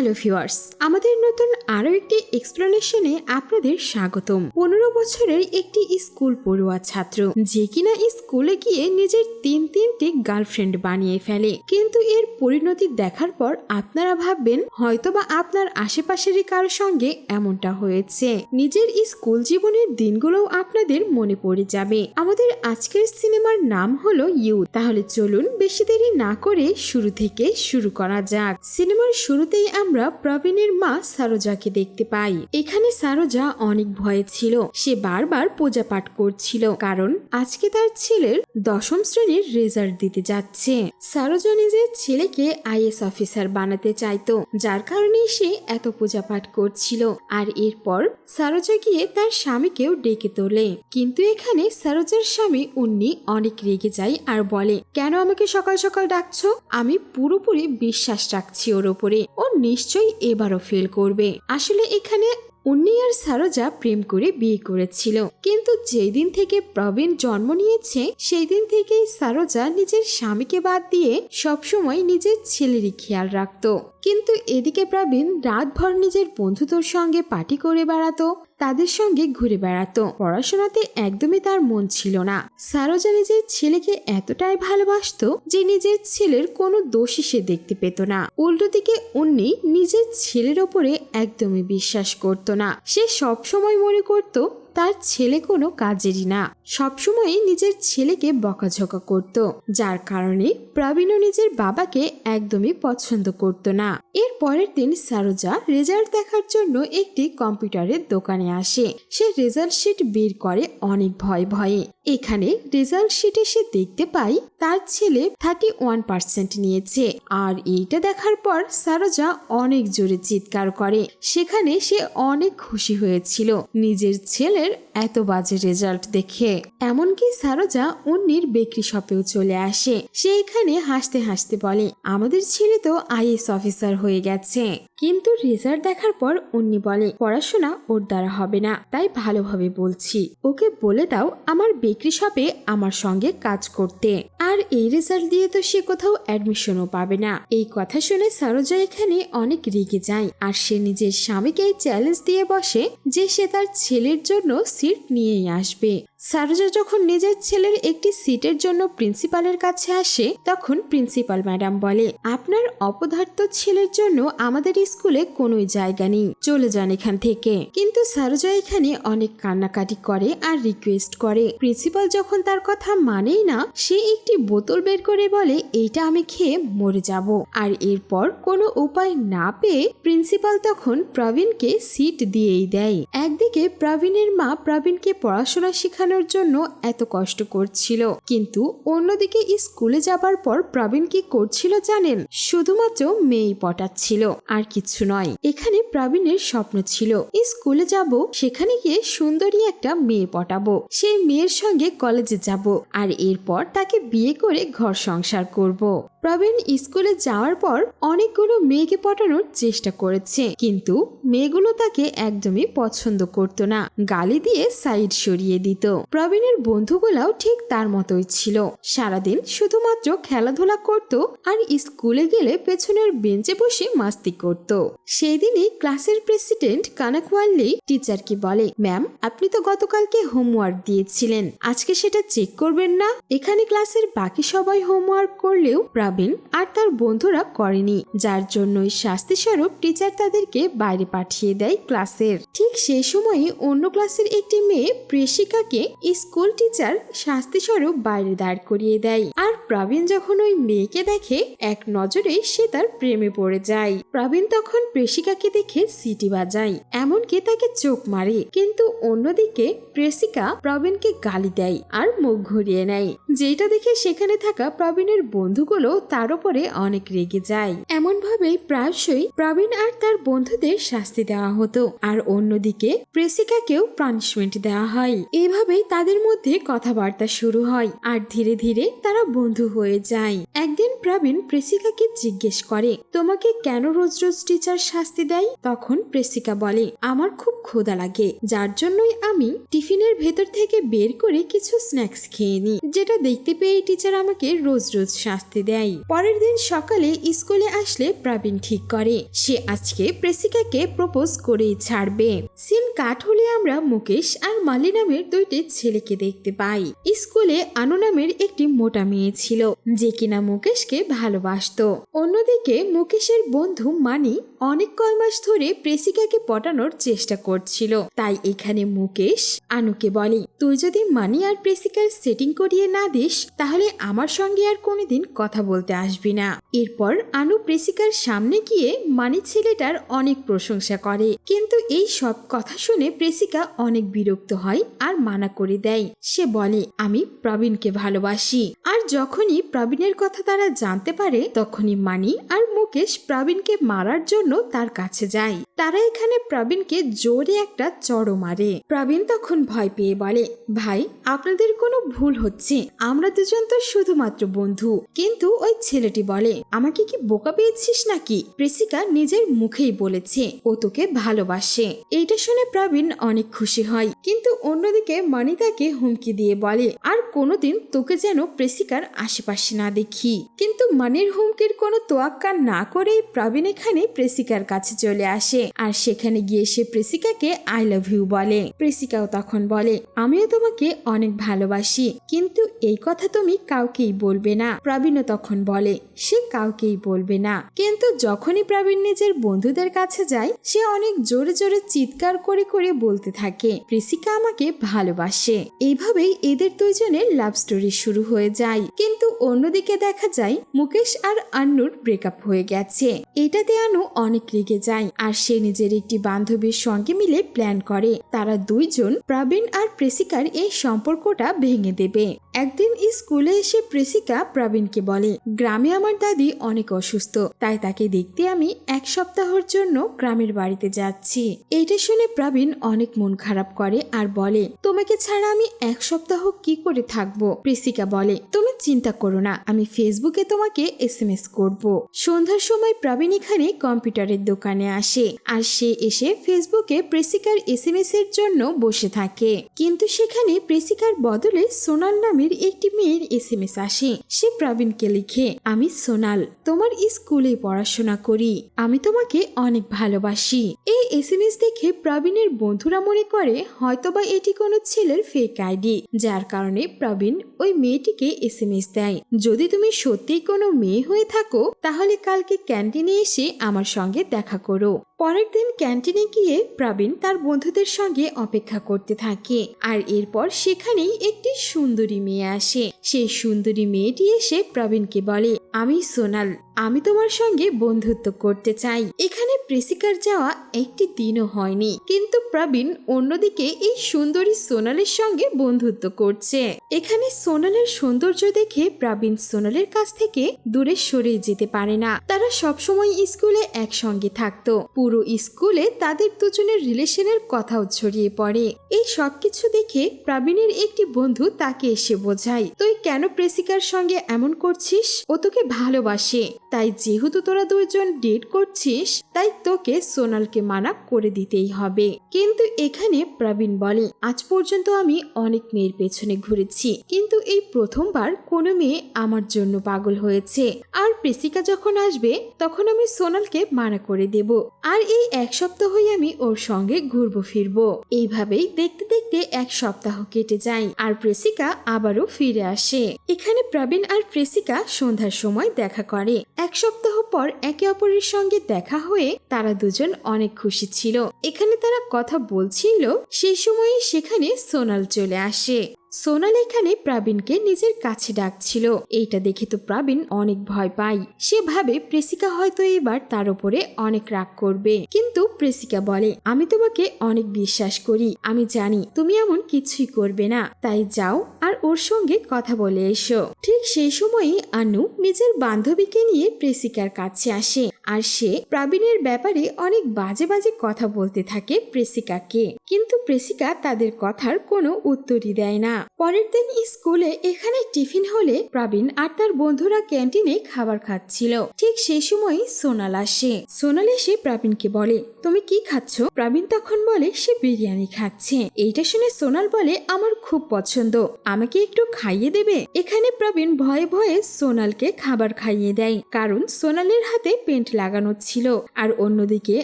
Hello viewers, আমাদের নতুন আরো একটি এক্সপ্লেনেশনে আপনাদের স্বাগতম। 15 বছরের একটি স্কুল পড়ুয়া ছাত্র যে কিনা স্কুলে গিয়ে নিজের তিনটি গার্লফ্রেন্ড বানিয়ে ফেলে, কিন্তু এর পরিণতি দেখার পর আপনারা ভাববেন হয়তোবা আপনার আশেপাশেরই কারোর সঙ্গে এমনটা হয়েছে। নিজের স্কুল জীবনের দিনগুলোও আপনাদের মনে পড়ে যাবে। আমাদের আজকের সিনেমার নাম হলো ইউথ। তাহলে চলুন বেশি দেরি না করে শুরু থেকে শুরু করা যাক। সিনেমার শুরুতেই আমরা প্রবীণের মা সারোজাকে দেখতে পাই। এখানে সারোজা অনেক ভয়ে ছিল। সে বারবার পূজা পাঠ করছিল, কারণ আজকে তার ছেলের 10ম শ্রেণীর রেজাল্ট দিতে যাচ্ছে। সারোজা নিজের ছেলেকে আইএস অফিসার বানাতে চাইতো, যার কারণে সে এত পূজা পাঠ করছিল। আর এরপর সারোজা গিয়ে তার স্বামীকেও ডেকে তোলে, কিন্তু এখানে সারোজার স্বামী উন্নি অনেক রেগে যায় আর বলে, কেন আমাকে সকাল সকাল ডাকছো? আমি পুরোপুরি বিশ্বাস রাখছি ওর ওপরে, ও নিশ্চয়ই এবারও ফেল করবে। আসলে এখানে উন্নি আর সারোজা প্রেম করে বিয়ে করেছিল, কিন্তু যেই দিন থেকে প্রবীণ জন্ম নিয়েছে সেই দিন থেকেই সারোজা নিজের স্বামীকে বাদ দিয়ে সবসময় নিজের ছেলেরই খেয়াল রাখতো। কিন্তু এদিকে প্রবীণ রাতভর নিজের বন্ধুদের সঙ্গে পার্টি করে বেড়াতো, তাদের সঙ্গে ঘুরে বেড়াতো। পড়াশোনাতে একদমই তার মন ছিল না। সারোজা নিজের ছেলেকে এতটাই ভালোবাসতো যে নিজের ছেলের কোনো দোষী সে দেখতে পেত না। উল্টো দিকে উন্নি নিজের ছেলের ওপরে একদমই বিশ্বাস করত না। সে সবসময় মনে করত তার ছেলে কোনো কাজেরই না। সবসময় নিজের ছেলেকে বকাঝকা করত, যার কারণে প্রবীণও নিজের বাবাকে একদমই পছন্দ করত না। এর পরের দিন সারোজা রেজাল্ট দেখার জন্য একটি কম্পিউটারের দোকানে আসে। সে রেজাল্ট শিট বের করে অনেক ভয়ে। এখানে রেজাল্ট শিটে সে দেখতে পাই তার ছেলে 31% নিয়েছে। আর এইটা দেখার পর সারোজা অনেক জোরে চিৎকার করে। সেখানে সে অনেক খুশি হয়েছিল নিজের ছেলের এত বাজে রেজাল্ট দেখে। এমনকি সারোজা উন্নির বেকরি শপেও চলে আসে। সে এখানে হাসতে হাসতে বলে, আমাদের ছেলে তো আইএস অফিসার হয়ে গেছে। কিন্তু রেজাল্ট দেখার পর উন্নি বলে, পড়াশোনা ওর দ্বারা হবে না, তাই ভালোভাবে বলছি ওকে বলে দাও আমার বেকরি শপে আমার সঙ্গে কাজ করতে। আর এই রেজাল্ট দিয়ে তো সে কোথাও অ্যাডমিশনও পাবে না। এই কথা শুনে সারোজা এখানে অনেক রেগে যায়, আর সে নিজের স্বামীকে চ্যালেঞ্জ দিয়ে বসে যে সে তার ছেলের জন্য সিট নিয়েই আসবে। সারোজা যখন নিজের ছেলের একটি সিটের জন্য প্রিন্সিপালের কাছে আসে, তখন প্রিন্সিপাল ম্যাডাম বলে, আপনার অপদার্থ ছেলের জন্য আমাদের স্কুলে কোনো জায়গা নেই, চলে যান এখান থেকে। কিন্তু সারোজা এখানে অনেক কান্নাকাটি করে আর রিকোয়েস্ট করে। প্রিন্সিপাল যখন তার কথা মানেই না, সে একটি বোতল বের করে বলে, এইটা আমি খেয়ে মরে যাব। আর এরপর কোনো উপায় না পেয়ে প্রিন্সিপাল তখন প্রবীণকে সিট দিয়েই দেয়। একদিকে প্রবীণের মা প্রবীণকে পড়াশোনা শেখানোর জন্য এত কষ্ট করছিল, কিন্তু অন্যদিকে স্কুলে যাবার পর প্রবীণ কি করছিল জানেন? শুধুমাত্র মেয়েই পটাচ্ছিল, আর কিছু নয়। এখানে প্রবীণের স্বপ্ন ছিল স্কুলে যাব, সেখানে গিয়ে সুন্দরী একটা মেয়ে পটাবো, সেই মেয়ের সঙ্গে কলেজে যাব, আর এরপর তাকে বিয়ে করে ঘর সংসার করব। প্রবীণ স্কুলে যাওয়ার পর অনেকগুলো মেয়েকে পটানোর চেষ্টা করেছে, কিন্তু মেয়েগুলো তাকে একদমই পছন্দ করতো না, গালি দিয়ে সাইড সরিয়ে দিত। প্রবীণের বন্ধুগুলাও ঠিক তার মতোই ছিল, সারাদিন শুধুমাত্র খেলাধুলা করত আর স্কুলে গেলে পেছনের বেঞ্চে বসে মাস্তি করত। সেই দিনই ক্লাসের প্রেসিডেন্ট কানাকওয়াল্লি টিচারকে বলে, ম্যাম আপনি তো গতকালকে হোমওয়ার্ক দিয়েছিলেন, আজকে সেটা চেক করবেন না? এখানে ক্লাসের বাকি সবাই হোমওয়ার্ক করলেও প্রবীণ আর তার বন্ধুরা করেনি, যার জন্যই শাস্তি স্বরূপ টিচার তাদেরকে বাইরে পাঠিয়ে দেয় ক্লাসের। ঠিক সেই সময়ই অন্য ক্লাসের একটি মেয়ে প্রেসিকাকে স্কুল টিচার শাস্তি স্বরূপ বাইরে দাঁড় করিয়ে দেয়। আর প্রবীণ যখন ওই মেয়েকে দেখে, এক নজরে সে তার প্রেমে পড়ে যায়। প্রবীণ তখন প্রেসিকাকে দেখে সিটি বাজায়, এমনকি তাকে চোখ মারে। কিন্তু অন্যদিকে প্রেসিকা প্রবীণকে গালি দেয় আর মুখ ঘুরিয়ে নেয়, যেটা দেখে সেখানে থাকা প্রবীণের বন্ধুগুলো তার উপরে অনেক রেগে যায়। এমন ভাবে প্রায়শই প্রবীণ আর তার বন্ধুদের শাস্তি দেওয়া হতো, আর অন্যদিকে প্রেসিকাকেও পানিশমেন্ট দেওয়া হয়। এইভাবেই তাদের মধ্যে কথাবার্তা শুরু হয়, আর ধীরে ধীরে তারা বন্ধু হয়ে যায়। একদিন প্রবীণ প্রেসিকাকে জিজ্ঞেস করে, তোমাকে কেন রোজ রোজ টিচার শাস্তি দেয়? তখন প্রেসিকা বলে, আমার খুব ক্ষুধা লাগে, যার জন্যই আমি টিফিনের ভেতর থেকে বের করে কিছু স্ন্যাক্স খেয়ে নিই, যেটা দেখতে পেয়ে টিচার আমাকে রোজ রোজ শাস্তি দেয়। নেয়। পরের দিন সকালে স্কুলে আসলে প্রবীণ ঠিক করে সে আজকে প্রেসিকাকে প্রপোজ করেই ছাড়বে। সিন কাট হলে আমরা মুকেশ আর মালি নামের দুইটি ছেলেকে দেখতে পাই। স্কুলে আনু নামের একটি মোটা মেয়ে ছিল যে কিনা মুকেশকে ভালোবাসতো। অন্যদিকে মুকেশের বন্ধু মানি অনেক কয় মাস ধরে প্রেসিকাকে পটানোর চেষ্টা করছিল। তাই এখানে মুকেশ আনুকে বলে, তুই যদি মানি আর প্রেসিকার সেটিং করিয়ে না দিস তাহলে আমার সঙ্গে আর কোনোদিন কথা বলতে আসবি না। এরপর আনু প্রেসিকার সামনে গিয়ে মানি ছেলেটার অনেক প্রশংসা করে, কিন্তু এই সব কথা শুনে প্রেসিকা অনেক বিরক্ত হয় আর মানা করে দেয়। সে বলে, আমি প্রবীণকে ভালোবাসি। আর যখনই প্রবীণের কথা তারা জানতে পারে তখনই মানি আর মুকেশ প্রবীণকে মারার জন্য তার কাছে যায়। তারা এখানে প্রবীণকে জোরে একটা চড় মারে। প্রবীণ তখন ভয় পেয়ে বলে, ভাই আপনাদের কোনো ভুল হচ্ছে, আমরা দুজন তো শুধুমাত্র বন্ধু। কিন্তু ওই ছেলেটি বলে, আমাকে কি বোকা পেয়েছিস নাকি? প্রেসিকা নিজের মুখেই বলেছে ও তোকে ভালোবাসে। এইটা শুনে প্রবীণ অনেক খুশি হয়, কিন্তু অন্যদিকে মানি তাকে হুমকি দিয়ে বলে, আর কোনোদিন তোকে যেন প্রেসিকার আশেপাশে না দেখি। কিন্তু মানির হুমকির কোনো তোয়াক্কা না করেই প্রবীণ এখানে প্রেসিকার কাছে চলে আসে আর সেখানে গিয়ে সে প্রেসিকাকে আই লাভ ইউ বলে। প্রেসিকাও তখন বলে, আমিও তোমাকে অনেক ভালোবাসি, কিন্তু এই কথা তুমি কাউকেই বলবে না। প্রবীণও তখন বলে সে কাউকেই বলবে না। কিন্তু যখনই প্রবীণ নিজের বন্ধুদের কাছে যায় সে অনেক জোরে জোরে চিৎকার করে করে বলতে থাকে, প্রেসিকা আমাকে ভালোবাসে। এইভাবেই এদের দুইজনের লাভ স্টোরি শুরু হয়ে যায়। কিন্তু অন্যদিকে দেখা যায় মুকেশ আর আন্নুর ব্রেকআপ হয়ে গেছে। এটাতে আনু অনেক রেগে যায় আর সে নিজের একটি বান্ধবীর সঙ্গে মিলে প্ল্যান করে তারা দুইজন প্রবীণ আর প্রেসিকার এই সম্পর্কটা ভেঙে দেবে। একদিন স্কুলে এসে প্রেসিকা প্রবীণকে বলে, গ্রামে আমার দাদি অনেক অসুস্থ, তাই তাকে দেখতে আমি এক সপ্তাহের জন্য গ্রামের বাড়িতে যাচ্ছি। এইটা শুনে প্রবীণ অনেক মন খারাপ করে আর বলে, তোমাকে ছাড়া আমি এক সপ্তাহ কি করে থাকবো? প্রেসিকা বলে, তুমি চিন্তা করো না, আমি ফেসবুকে তোমাকে SMS করব। সন্ধ্যার সময় প্রবীণ এখানে কম্পিউটারের দোকানে আসে আর সে এসে ফেসবুকে প্রেসিকার SMS এর জন্য বসে থাকে। কিন্তু সেখানে প্রেসিকার বদলে সোনাল নামের একটি মেয়ের SMS আসে। সে প্রবীণকে লিখে, আমি সোনাল, তোমার স্কুলে পড়াশোনা করি, আমি তোমাকে অনেক ভালোবাসি। এই SMS দেখে প্রবীণের বন্ধুরা মনে করে হয়তোবা এটি কোনো ছেলের ফেক আইডি, যার কারণে প্রবীণ ওই মেয়েটিকে SMS দেয়, যদি তুমি সত্যিই কোনো মেয়ে হয়ে থাকো তাহলে কালকে ক্যান্টিনে এসে আমার সঙ্গে দেখা করো। পরের দিন ক্যান্টিনে গিয়ে প্রবীণ তার বন্ধুদের সঙ্গে অপেক্ষা করতে থাকে আর এরপর সেখানেই একটি সুন্দরী মেয়ে আসে। সেই সুন্দরী মেয়েটি এসে প্রবীণকে বলে, আমি সোনাল, আমি তোমার সঙ্গে বন্ধুত্ব করতে চাই। এখানে প্রেসিকার যাওয়া একটি দিনও হয়নি, কিন্তু প্রবীণ অন্যদিকে এই সুন্দরী সোনালের সঙ্গে বন্ধুত্ব করছে। এখানে সোনালের সৌন্দর্য দেখে প্রবীণ সোনালের কাছ থেকে দূরে সরে যেতে পারে না। তারা সবসময় স্কুলে একসঙ্গে থাকতো। পুরো স্কুলে তাদের দুজনের রিলেশনের কথাও ছড়িয়ে পড়ে। এই সবকিছু দেখে প্রবীণের একটি বন্ধু তাকে এসে বোঝায়, তুই কেন প্রেসিকার সঙ্গে এমন করছিস? ও তোকে ভালোবাসে, তাই যেহেতু তোরা দুজন ডেট করছিস তাই তোকে সোনালকে মানা করে দিতেই হবে। কিন্তু এখানে প্রবীণ বলে, আজ পর্যন্ত আমি অনেক মেয়ের পেছনে ঘুরেছি, কিন্তু এই প্রথমবার কোনো মেয়ে আমার জন্য পাগল হয়েছে। আর প্রেসিকা যখন আসবে তখন আমি সোনালকে মানা করে দেব, আর এই এক সপ্তাহই আমি ওর সঙ্গে ঘুরবো ফিরবো। এইভাবেই দেখতে দেখতে এক সপ্তাহ কেটে যায় আর প্রেসিকা আবারও ফিরে আসে। এখানে প্রবীণ আর প্রেসিকা সন্ধ্যার সময় দেখা করে। এক সপ্তাহ পর একে অপরের সঙ্গে দেখা হয়ে তারা দুজন অনেক খুশি ছিল। এখানে তারা কথা বলছিল, সেই সময় সেখানে সোনাল চলে আসে। সোনাল এখানে প্রবীণকে নিজের কাছে ডাকছিল। এইটা দেখে তো প্রবীণ অনেক ভয় পায়। সে ভাবে প্রেসিকা হয়তো এবার তার উপরে অনেক রাগ করবে, কিন্তু প্রেসিকা বলে, আমি তোমাকে অনেক বিশ্বাস করি, আমি জানি তুমি এমন কিছুই করবে না, তাই যাও আর ওর সঙ্গে কথা বলে এসো। ঠিক সেই সময়ই আনু নিজের বান্ধবীকে নিয়ে প্রেসিকার কাছে আসে আর সে প্রবীণের ব্যাপারে অনেক বাজে বাজে কথা বলতে থাকে প্রেসিকাকে, কিন্তু প্রেসিকা তাদের কথার কোনো উত্তরই দেয় না। পরের দিন স্কুলে এখানে টিফিন হলে প্রবীণ আর তার বন্ধুরা ক্যান্টিনে খাবার খাচ্ছিল। ঠিক সেই সময় সোনাল আসে। সোনাল এসে প্রবীণকে বলে, তুমি কি খাচ্ছ? প্রবীণ তখন বলে সে বিরিয়ানি খাচ্ছে। এইটা শুনে সোনাল বলে, আমার খুব পছন্দ, আমাকে একটু খাইয়ে দেবে? এখানে প্রবীণ ভয়ে ভয়ে সোনালকে খাবার খাইয়ে দেয়, কারণ সোনালের হাতে পেন্ট লাগানো ছিল। আর অন্যদিকে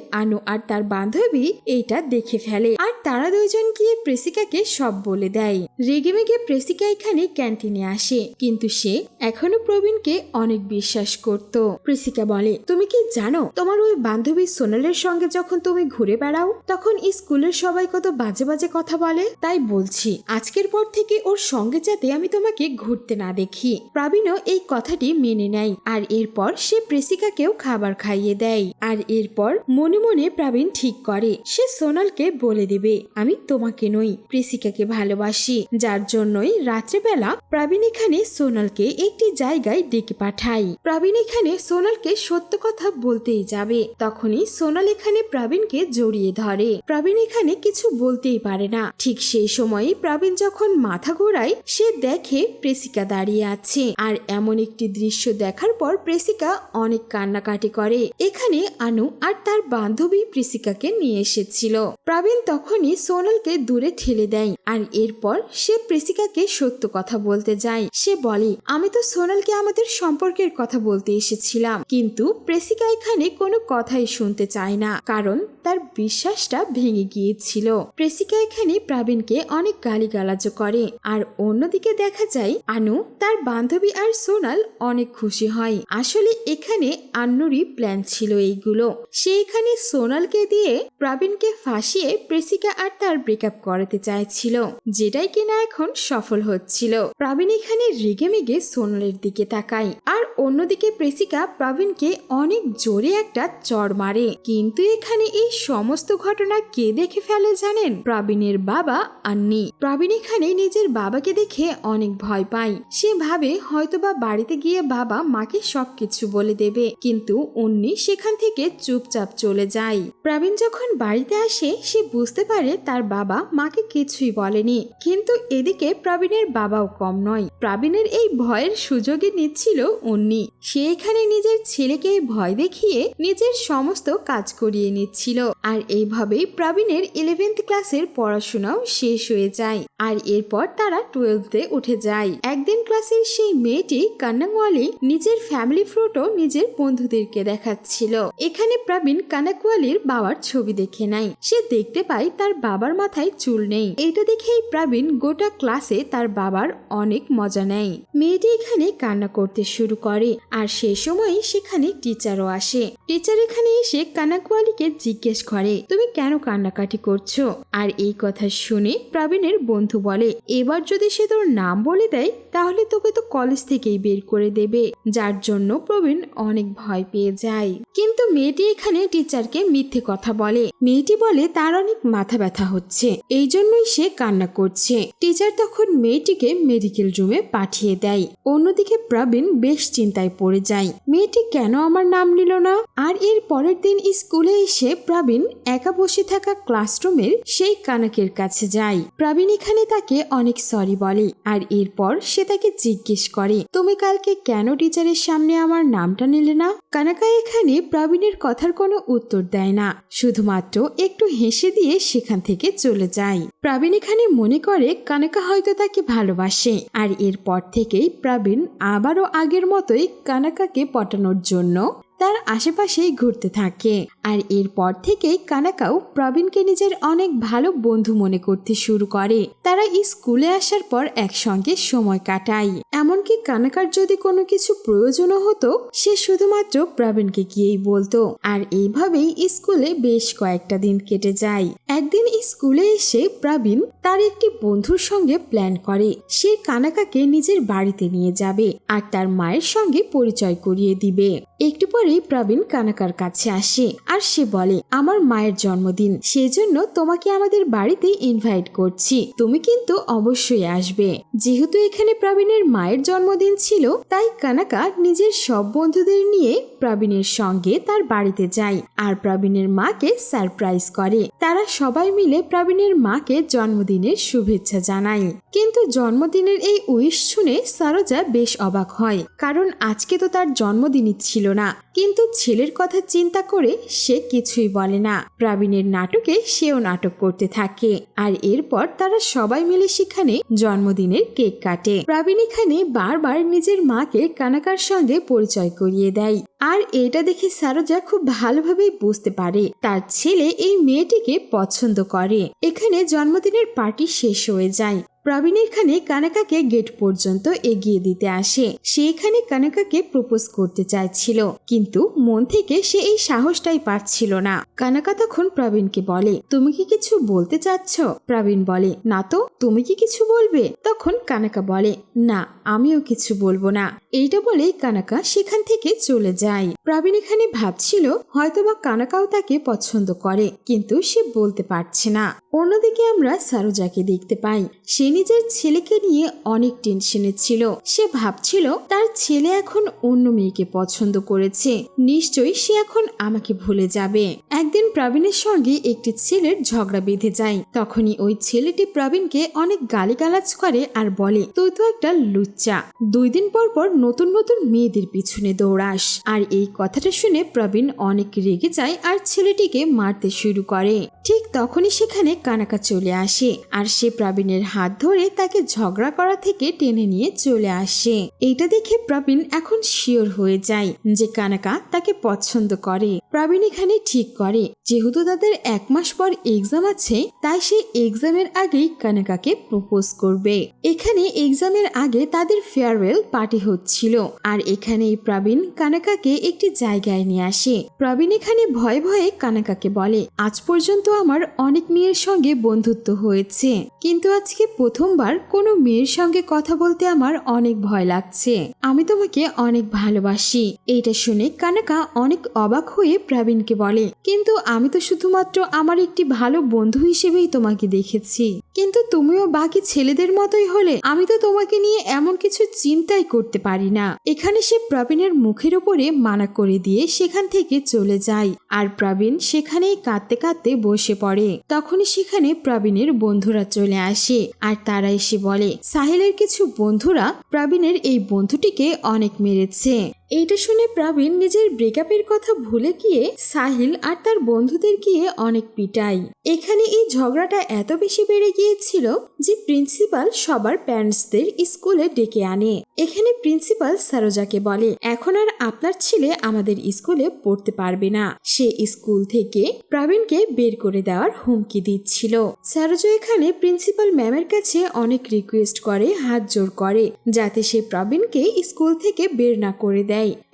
আনু আর তার বান্ধবী এইটা দেখে ফেলে, আর তারা দুইজন গিয়ে প্রেসিকাকে সব বলে দেয়। রেগেমেগে প্রেসিকা এখানে ক্যান্টিনে আসে, কিন্তু সে এখনো প্রবীণকে অনেক বিশ্বাস করত। প্রেসিকা বলে, তুমি কি জানো তোমার ওই বান্ধবী সোনালের সঙ্গে যখন তুমি ঘুরে বেড়াও তখন স্কুলের সবাই কত বাজে বাজে কথা বলে? তাই বলছি আজকের পর থেকে ওর সঙ্গে যাতে আমি তোমাকে ঘুরতে না দেখি। প্রবীণও এই কথাটি মেনে নেয়, আর এরপর সে প্রেসিকাকেও খাবার খাইয়ে দেয়। আর এরপর মনে মনে প্রবীণ ঠিক করে সে সোনালকে বলে দিবে, আমি তোমাকে নই প্রেসিকাকে ভালোবাসি। যার জন্যই রাত্রেবেলা প্রবীণ এখানে সোনালকে একটি জায়গায় ডেকে পাঠায়। প্রবীণ এখানে সোনালকে সত্য কথা বলতেই যাবে, তখনই সোনাল এখানে প্রবীণকে জড়িয়ে ধরে। প্রবীণ এখানে কিছু বলতেই পারে না। ঠিক সেই সময় প্রবীণ যখন মাথা ঘোরায় সে দেখে প্রেসিকা দাঁড়িয়ে আছে। আর এমন একটি দৃশ্য দেখার পর প্রেসিকা অনেক কান্নাকাটি করে। এখানে আনু আর তার বান্ধবী প্রেসিকাকে নিয়ে এসেছিল। প্রবীণ তখনই সোনালকে দূরে ঠেলে দেয়, আর এরপর সে প্রেসিকাকে সত্য কথা বলতে যায়। সে বলে, আমি তো সোনালকে আমাদের সম্পর্কের কথা বলতে এসেছিলাম। কিন্তু প্রেসিকা এখানে কোনো কথাই শুনতে চায় না, কারণ তার বিশ্বাসটা ভেঙে গিয়েছিল। প্রেসিকা এখানে প্রবীণকে অনেক গালিগালাজ করে। আর অন্যদিকে দেখা যায় আনু, তার বান্ধবী আর সোনাল অনেক খুশি হয়। আসলে এখানে আন্নুরই প্ল্যান ছিল এইগুলো। সে এখানে সোনালকে দিয়ে প্রবীণকে ফাঁসিয়ে প্রেসিকা আর তার ব্রেকআপ করাতে চাইছিল, যেটাই কিনা এখন সফল হচ্ছিল। প্রবীণ এখানে রেগেমেগে সোনালের দিকে তাকায়, আর অন্যদিকে প্রেসিকা প্রবীণকে অনেক জোরে একটা চড় মারে। কিন্তু এখানে এই সমস্ত ঘটনা কে দেখে ফেলে জানেন? প্রবীণের বাবা আন্নি। প্রবীণ এখানে নিজের বাবাকে দেখে অনেক ভয় পায়। সে ভাবে হয়তোবা বাড়িতে গিয়ে বাবা মাকে সবকিছু বলে দেবে, কিন্তু উন্নি সেখান থেকে চুপচাপ চলে যায়। প্রবীণ যখন বাড়িতে আসে সে বুঝতে পারে তার বাবা মাকে কিছুই বলেনি। কিন্তু এদিকে প্রবীণের বাবাও কম নয়। প্রবীণের এই ভয়ের সুযোগই নিচ্ছিল উন্নি। সে এখানে নিজের ছেলেকে ভয় দেখিয়ে নিজের সমস্ত কাজ করিয়ে নিচ্ছিল। আর এইভাবেই প্রবীণের 11th ক্লাসের পড়াশোনাও শেষ হয়ে যায়। আর এরপর তারা 12th-এ উঠে যায়। একদিন ক্লাসের সেই মেয়েটি কানাকওয়ালি নিজের ফ্যামিলি ফটো নিজের বন্ধুদেরকে দেখাচ্ছিল। এখানে প্রবীণ কানাকওয়ালির বাবার ছবি দেখে নেয়। সে দেখতে পায় তার বাবার মাথায় চুল নেই। এইটা দেখেই প্রবীণ গোটা ক্লাসে তার বাবার অনেক মজা নেয়। মেয়েটি এখানে কান্না করতে শুরু করে, আর সেই সময় সেখানে টিচারও আসে। টিচার এখানে এসে কানাকওয়ালিকে জিজ্ঞেস করে, তুমি কেন কান্নাকাটি করছো? আর এই কথা শুনে প্রবীণের বন্ধু বলে, এবার যদি সে তোর নাম বলে দেয় তাহলে তোকে তো কলেজ থেকেই বের করে দেবে। যার জন্য প্রবীণ অনেক ভয় পেয়ে যায়। কিন্তু মেয়েটি এখানে টিচারকে মিথ্যে কথা বলে। মেয়েটি বলে তার অনেক মাথা ব্যথা হচ্ছে, এই জন্যই সে কান্না করছে। টিচার তখন মেয়েটিকে মেডিকেল রুমে পাঠিয়ে দেয়। অন্যদিকে প্রবীণ বেশ চিন্তায় পড়ে যায়, মেয়েটি কেন আমার নাম নিল না? আর এর পরের দিন স্কুলে এসে প্রবীণ একা বসে থাকা ক্লাসরুমের সেই কানাকের কাছে যায়। প্রবীণ এখানে তাকে অনেক সরি বলে, আর এরপর সে তাকে জিজ্ঞেস করে, তুমি কালকে কেন টিচারের সামনে আমার নামটা নিলে না? কানাকা এখানে প্রবীণের কথার কোনো উত্তর দেয় না, শুধুমাত্র একটু হেসে দিয়ে সেখান থেকে চলে যায়। প্রবীণ এখানে মনে করে কানাকা হয়তো তাকে ভালোবাসে। আর এরপর থেকেই প্রবীণ আবারও আগের মতোই কানাকাকে পটানোর জন্য তার আশেপাশেই ঘুরতে থাকে। আর এরপর থেকেই কানাকাও প্রবীণকে নিজের অনেক ভালো বন্ধু মনে করতে শুরু করে। তারা স্কুলে আসার পর একসঙ্গে সময় কাটায়। এমনকি কানাকার যদি কোনো কিছু প্রয়োজনও হতো সে শুধুমাত্র প্রবীণকে গিয়েই বলতো। আর এইভাবেই স্কুলে বেশ কয়েকটা দিন কেটে যায়। একদিন স্কুলে এসে প্রবীণ তার একটি বন্ধুর সঙ্গে প্ল্যান করে সে কানাকাকে নিজের বাড়িতে নিয়ে যাবে আর তার মায়ের সঙ্গে পরিচয় করিয়ে দিবে। একটু পরেই প্রবীণ কানাকার কাছে আসে আর সে বলে, আমার মায়ের জন্মদিন, সেজন্য তোমাকে আমাদের বাড়িতে ইনভাইট করছি, তুমি কিন্তু অবশ্যই আসবে। যেহেতু এখানে প্রবীণের মায়ের জন্মদিন ছিল তাই কানাকা নিজের সব বন্ধুদের নিয়ে প্রবীণের সঙ্গে তার বাড়িতে যায় আর প্রবীণের মাকে সারপ্রাইজ করে। তারা সবাই মিলে প্রবীণের মাকে জন্মদিনের শুভেচ্ছা জানায়। কিন্তু জন্মদিনের এই উইশ শুনে সারোজা বেশ অবাক হয়, কারণ আজকে তো তার জন্মদিনই ছিল না। কিন্তু ছেলের কথা চিন্তা করে সে কিছুই বলে না। প্রবীণের নাটকে সেও নাটক করতে থাকে, আর এরপর তারা সবাই মিলে সেখানে জন্মদিনের কেক কাটে। প্রবীণ এখানে বারবার নিজের মাকে কানাকার সঙ্গে পরিচয় করিয়ে দেয়, আর এটা দেখে সারোজা খুব ভালোভাবেই বুঝতে পারে তার ছেলে এই মেয়েটিকে পছন্দ করে। এখানে জন্মদিনের পার্টি শেষ হয়ে যায়। প্রবীণ এখানে কানাকাকে গেট পর্যন্ত এগিয়ে দিতে আসে। সে এখানে কানাকাকে প্রপোজ করতে চাইছিল, কিন্তু মন থেকে সে এই সাহসটাই পাচ্ছিল না। কানাকা তখন প্রবীণকে বলে, তুমি কি কিছু বলতে চাচ্ছ? প্রবীণ বলে, না তো, তুমি কি কিছু বলবে? তখন কানাকা বলে, না, আমিও কিছু বলবো না। এইটা বলেই কানাকা সেখান থেকে চলে যায়। প্রবীণ এখানে ভাবছিল হয়তোবা কানাকাও তাকে পছন্দ করে, কিন্তু সে বলতে পারছে না। অন্যদিকে আমরা সারোজাকে দেখতে পাই। সে নিজের ছেলেকে নিয়ে অনেক টেনশনে ছিল। সে ভাবছিল তার ছেলে এখন অন্য মেয়েকে পছন্দ করেছে, নিশ্চয়ই সে এখন আমাকে ভুলে যাবে। একদিন প্রবীণের সঙ্গে একটি ছেলের ঝগড়া বেঁধে যায়। তখনই ওই ছেলেটি প্রবীণকে অনেক গালিগালাজ করে আর বলে, তুই তো একটা লুচ্চা, 2 দিন পর পর নতুন নতুন মেয়েদের পিছনে দৌড়াস। আর এই কথাটা শুনে প্রবীণ অনেক রেগে যায় আর ছেলেটিকে মারতে শুরু করে। ঠিক তখনই সেখানে কানাকা চলে আসে, আর সে প্রবীণের হাত ধরে তাকে ঝগড়া করা থেকে টেনে নিয়ে চলে আসে। এইটা দেখে প্রবীণ এখন শিওর হয়ে যায় যে কানাকা তাকে পছন্দ করে। প্রবীণ এখানে ঠিক করে যেহেতু তাদের 1 মাস পর এক্সাম আছে, তাই সে এক্সামের আগেই কানাকাকে প্রপোজ করবে। এখানে এক্সামের আগে তাদের ফেয়ারওয়েল পার্টি হচ্ছিল, আর এখানেই প্রবীণ কানাকাকে একটি জায়গায় নিয়ে আসে। প্রবীণ এখানে ভয়ে ভয়ে কানাকাকে বলে, আজ পর্যন্ত আমার অনেক মেয়ের সঙ্গে বন্ধুত্ব হয়েছে, কিন্তু আজকে প্রথমবার কোনো মেয়ের সঙ্গে কথা বলতে আমার অনেক ভয় লাগছে। আমি তোমাকে অনেক ভালোবাসি। এইটা শুনে কানাকা অনেক অবাক হয়ে প্রবীণকে বলে, কিন্তু আমি তো শুধুমাত্র আমার একটি ভালো বন্ধু হিসেবেই তোমাকে দেখেছি, কিন্তু তুমিও বাকি ছেলেদের মতোই হলে আমি তো তোমাকে নিয়ে এমন কিছু চিন্তাই করতে পারি না। এখানে সে প্রবীণের মুখের উপরে মানা করে দিয়ে সেখান থেকে চলে যায়, আর প্রবীণ সেখানেই কাঁদতে কাঁদতে বসে পড়ে। তখনই সেখানে প্রবীণের বন্ধুরা চলে আসে, আর তারা এসে বলে, সাহিলের কিছু বন্ধুরা প্রবীণের এই বন্ধুটিকে অনেক মেরেছে। এইটা শুনে প্রবীণ নিজের ব্রেকআপের কথা ভুলে গিয়ে সাহিল আর তার বন্ধুদের গিয়ে অনেক পিটায়। এখানে এই ঝগড়াটা এত বেশি বেড়ে গিয়েছিল যে প্রিন্সিপাল সবার প্যারেন্টসদের স্কুলে ডেকে আনে। এখানে প্রিন্সিপাল সারোজাকে বলে, এখন আর আপনার ছেলে আমাদের স্কুলে পড়তে পারবে না। সে স্কুল থেকে প্রবীণকে বের করে দেওয়ার হুমকি দিচ্ছিল। সারোজা এখানে প্রিন্সিপাল ম্যামের কাছে অনেক রিকোয়েস্ট করে, হাত জোর করে যাতে সে প্রবীণকে স্কুল থেকে বের না করে দেয়।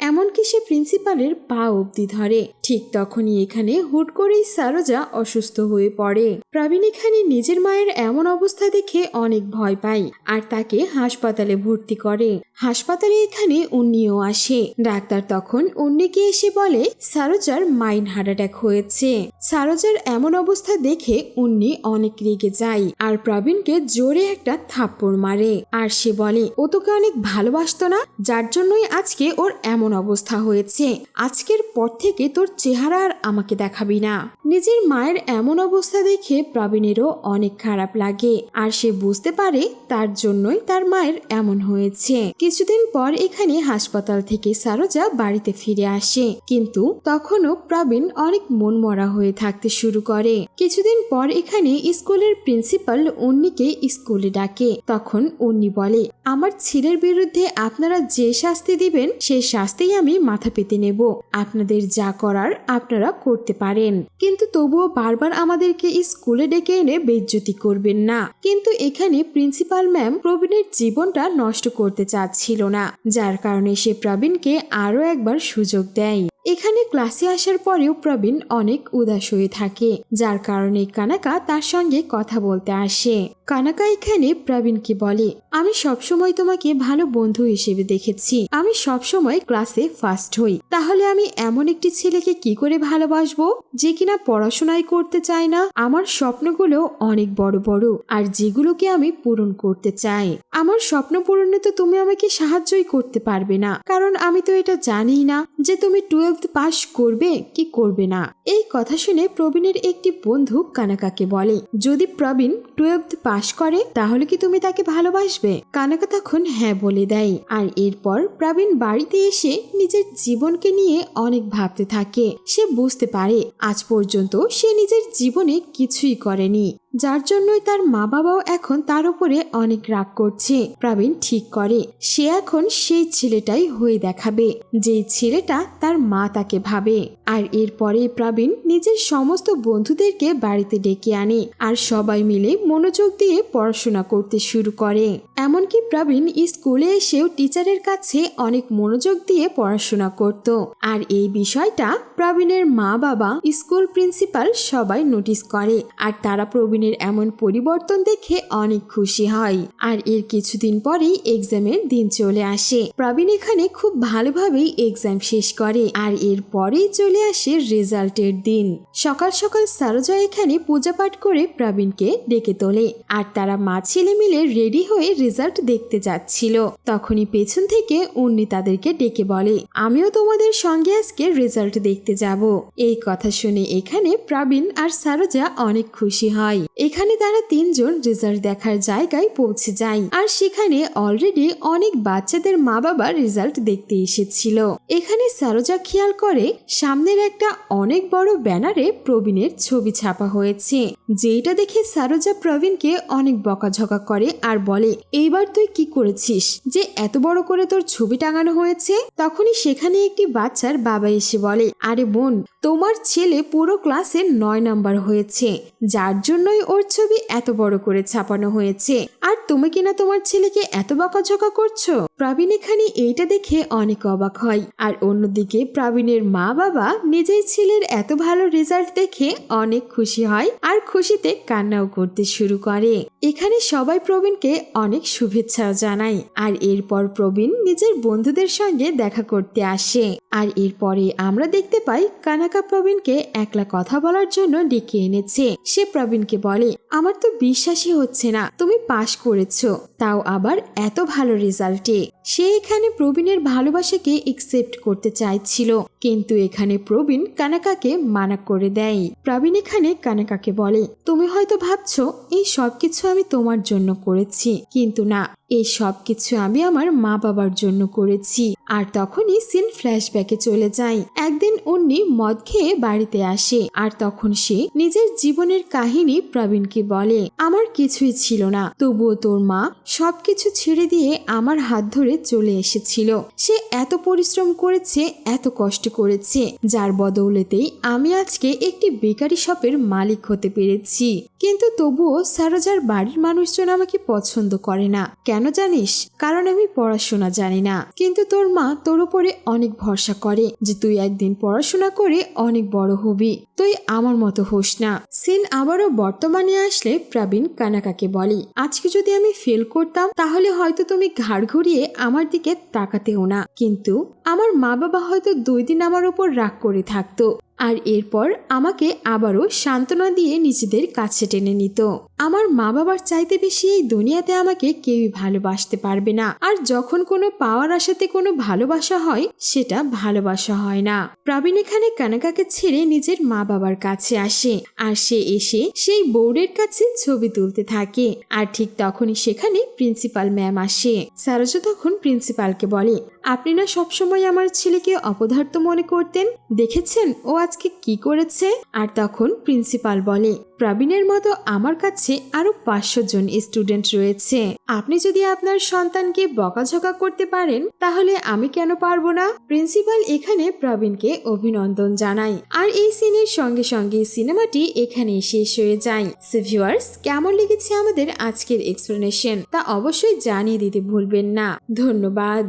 এমনকি সে প্রিন্সিপালের পা অবধি ধরে। ঠিক তখনই এখানে হুট করেই সারোজা অসুস্থ হয়ে পড়ে। প্রবীণ এখানে নিজের মায়ের এমন অবস্থা দেখে অনেক ভয় পায় আর তাকে হাসপাতালে ভর্তি করে। হাসপাতালে এখানে উন্নিও আসে। ডাক্তার তখন উন্নিকে এসে বলে সারোজার মাইন্ড হার্ট অ্যাটাক হয়েছে। সারোজার এমন অবস্থা দেখে উন্নি অনেক রেগে যায় আর প্রবীণকে জোরে একটা থাপ্পড় মারে, আর সে বলে, ও তোকে অনেক ভালোবাসতো না, যার জন্যই আজকে ওর এমন অবস্থা হয়েছে। আজকের পর থেকে তোর চেহারা আর আমাকে দেখাবি না। নিজের মায়ের এমন অবস্থা দেখে প্রবীণেরও অনেক খারাপ লাগে, আর সে বুঝতে পারে তার জন্যই তার মায়ের এমন হয়েছে। কিছুদিন পর এখানে হাসপাতাল থেকে সারোজা বাড়িতে ফিরে আসে, কিন্তু তখনও প্রবীণ অনেক মনমরা হয়ে থাকতে শুরু করে। কিছুদিন পর এখানে স্কুলের প্রিন্সিপাল উন্নিকে স্কুলে ডাকে। তখন উন্নি বলে, আমার ছেলের বিরুদ্ধে আপনারা যে শাস্তি দিবেন সেই শাস্তি আমি মাথা পেতে নেব। আপনাদের যা করার আপনারা করতে পারেন, কিন্তু তবুও বারবার আমাদেরকে স্কুলে ডেকে এনে বেইজ্জতি করবেন না। কিন্তু এখানে প্রিন্সিপাল ম্যাম প্রবীণের জীবনটা নষ্ট করতে চাচ্ছিল না, যার কারণে সে প্রবীণকে আরো একবার সুযোগ দেয়। এখানে ক্লাসে আসার পরেও প্রবীণ অনেক উদাস হয়ে থাকে, যার কারণে কানাকা তার সঙ্গে কথা বলতে আসে। কানাকা এখানে প্রবীণকে বলে, আমি সবসময় তোমাকে ভালো বন্ধু হিসেবে দেখেছি, আমি সবসময় ক্লাসে ফার্স্ট হই, তাহলে আমি এমন একটি ছেলেকে কি করে ভালোবাসবো যে কিনা পড়াশোনাই করতে চায় না? আমার স্বপ্নগুলো অনেক বড় বড়, আর যেগুলোকে আমি পূরণ করতে চাই। আমার স্বপ্ন পূরণে তো তুমি আমাকে সাহায্যই করতে পারবে না, কারণ আমি তো এটা জানি না যে তুমি 12th পাস করবে কি করবে না। এই কথা শুনে প্রবীণের একটি বন্ধু কানাকাকে বলে, যদি প্রবীণ 12th পাস করে তাহলে কি তুমি তাকে ভালোবাসবে? কানাকা তখন হ্যাঁ বলে দেয়। আর এরপর প্রবীণ বাড়িতে এসে নিজের জীবনকে নিয়ে অনেক ভাবতে থাকে। সে বুঝতে পারে আজ পর্যন্ত সে নিজের জীবনে কিছুই করেনি, যার জন্যই তার মা বাবাও এখন তার উপরে অনেক রাগ করছে। প্রবীণ ঠিক করে সে এখন সেই ছেলেটাই হয়ে দেখাবে যে ছেলেটা তার মা তাকে ভাবে। আর এরপরে প্রবীণ নিজের সমস্ত বন্ধুদেরকে বাড়িতে ডেকে আনে আর সবাই মিলে মনোযোগ দিয়ে পড়াশোনা করতে শুরু করে। এমনকি প্রবীণ স্কুলে এসেও টিচারের কাছে অনেক মনোযোগ দিয়ে পড়াশোনা করত। আর এই বিষয়টা প্রবীণের মা বাবা, স্কুল প্রিন্সিপাল সবাই নোটিস করে। আর তারা প্রবীণের এমন পরিবর্তন দেখে অনেক খুশি হয়। আর এর কিছুদিন পরেই এক্সামের দিন চলে আসে। প্রবীণ এখানে খুব ভালোভাবেই এক্সাম শেষ করে। আর এরপরেই চলে আসে রেজাল্টের দিন। সকাল সকাল সারোজা এখানে পূজা পাঠ করে প্রবীণকে ডেকে তোলে। আর তারা মা ছেলে মিলে রেডি হয়ে রেজাল্ট দেখতে যাচ্ছিল। তখনই পেছন থেকে উন্নি তাদেরকে ডেকে বলে, আমিও তোমাদের সঙ্গে আজকে রেজাল্ট দেখতে যাব। এই কথা শুনে এখানে প্রবীণ আর সারোজা অনেক খুশি হয়। এখানে তারা তিনজন রেজাল্ট দেখার জায়গায় পৌঁছে যায়। আর সেখানে অলরেডি অনেক বাচ্চাদের মা বাবা রেজাল্ট দেখতে এসেছিল। এখানে সারোজা খেয়াল করে সামনের একটা অনেক বড় ব্যানারে প্রবীণের ছবি ছাপা হয়েছে, যেটা দেখে সারোজা প্রবীণকে অনেক বকাঝকা করে আর বলে, এইবার তুই কি করেছিস যে এত বড় করে তোর ছবি টাঙানো হয়েছে? তখনই সেখানে একটি বাচ্চার বাবা এসে বলে, আরে বোন, তোমার ছেলে পুরো ক্লাসে 9 নাম্বার হয়েছে, যার জন্যই ওর ছবি এত বড় করে ছাপানো হয়েছে, আর তুমি কিনা তোমার ছেলেকে এত বকাঝকা করছো। প্রবীণ এখানে এইটা দেখে অনেক অবাক হয়। আর অন্যদিকে প্রবীণের মা বাবা নিজের ছেলের এত ভালো রেজাল্ট দেখে অনেক খুশি হয় আর খুশিতে কান্নাও করতে শুরু করে। এখানে সবাই প্রবীণকে অনেক শুভেচ্ছা জানায়। আর এরপর প্রবীণ নিজের বন্ধুদের সঙ্গে দেখা করতে আসে। আর এরপরে আমরা দেখতে পাই কানাকা প্রবীণকে একলা কথা বলার জন্য ডেকে এনেছে। সে প্রবীণকে বলে, আমার তো বিশ্বাসই হচ্ছে না তুমি পাশ করেছো, তাও আবার এত ভালো রেজাল্টে। সে এখানে প্রবীণের ভালোবাসাকে একসেপ্ট করতে চাইছিল, কিন্তু এখানে প্রবীণ কানাকাকে মানা করে দেয়। প্রবীণ এখানে কানাকাকে বলে, তুমি হয়তো ভাবছো এই সবকিছু আমি তোমার জন্য করেছি, কিন্তু না, এই সবকিছু আমি আমার মা বাবার জন্য করেছি। আর তখনই সিন ফ্ল্যাশব্যাকে চলে যায়। একদিন উন্নি মদ খেয়ে বাড়িতে আসে। আর তখন সে নিজের জীবনের কাহিনী প্রবীণকে বলে, আমার কিছুই ছিল না, তবুও তোর মা সবকিছু ছেড়ে দিয়ে আমার হাত ধরে চলে এসেছিল। সে এত পরিশ্রম করেছে, এত কষ্ট করেছে, যার বদৌলতেই আমি আজকে একটি বেকারি শপের মালিক হতে পেরেছি। কিন্তু তবুও সারোজার বাড়ির মানুষজন আমাকে পছন্দ করে না। কেন জানিস? কারণ আমি পড়াশোনা জানি না। কিন্তু তোর মা তোর উপরে অনেক ভরসা করে যে তুই একদিন পড়াশোনা করে অনেক বড় হবি, তুই আমার মতো হোস না। সিন আবারও বর্তমানে আসলে প্রবীণ কানাকাকে বলে, আজকে যদি আমি ফেল করতাম তাহলে হয়তো তুমি ঘাড় ঘুরিয়ে আমার দিকে তাকাতেও না, কিন্তু আমার মা বাবা হয়তো 2 দিন আমার উপর রাগ করে থাকতো, আর এরপর আমাকে আবারও সান্ত্বনা দিয়ে নিজেদের কাছে টেনে নিত। আমার মা বাবার চাইতে বেশি এই দুনিয়াতে আমাকে কেউই ভালোবাসতে পারবে না। আর যখন কোনো পাওয়ার আশাতে কোনো ভালোবাসা হয়, সেটা ভালোবাসা হয় না। প্রবীণ এখানে কানাকাকে ছেড়ে নিজের মা বাবার কাছে আসে। আর সে এসে সেই বোর্ডের কাছে ছবি তুলতে থাকে। আর ঠিক তখনই সেখানে প্রিন্সিপাল ম্যাম আসে। সারোজা তখন প্রিন্সিপালকে বলে, আপনি না সবসময় আমার ছেলেকে অপদার্থ মনে করতেন, দেখেছেন ও আজকে কি করেছে? আর তখন প্রিন্সিপাল বলে, প্রবীণের মতো আমার কাছে আরো 500 জন স্টুডেন্ট রয়েছে। আপনি যদি আপনার সন্তানকে বকাঝকা করতে পারেন, তাহলে আমি কেন পারবো না? প্রিন্সিপাল এখানে প্রবীণকে অভিনন্দন জানায়। আর এই সিনের সঙ্গে সঙ্গে সিনেমাটি এখানে শেষ হয়ে যায়। সো ভিউয়ার্স, কেমন লেগেছে আমাদের আজকের এক্সপ্লেনেশন তা অবশ্যই জানিয়ে দিতে ভুলবেন না। ধন্যবাদ।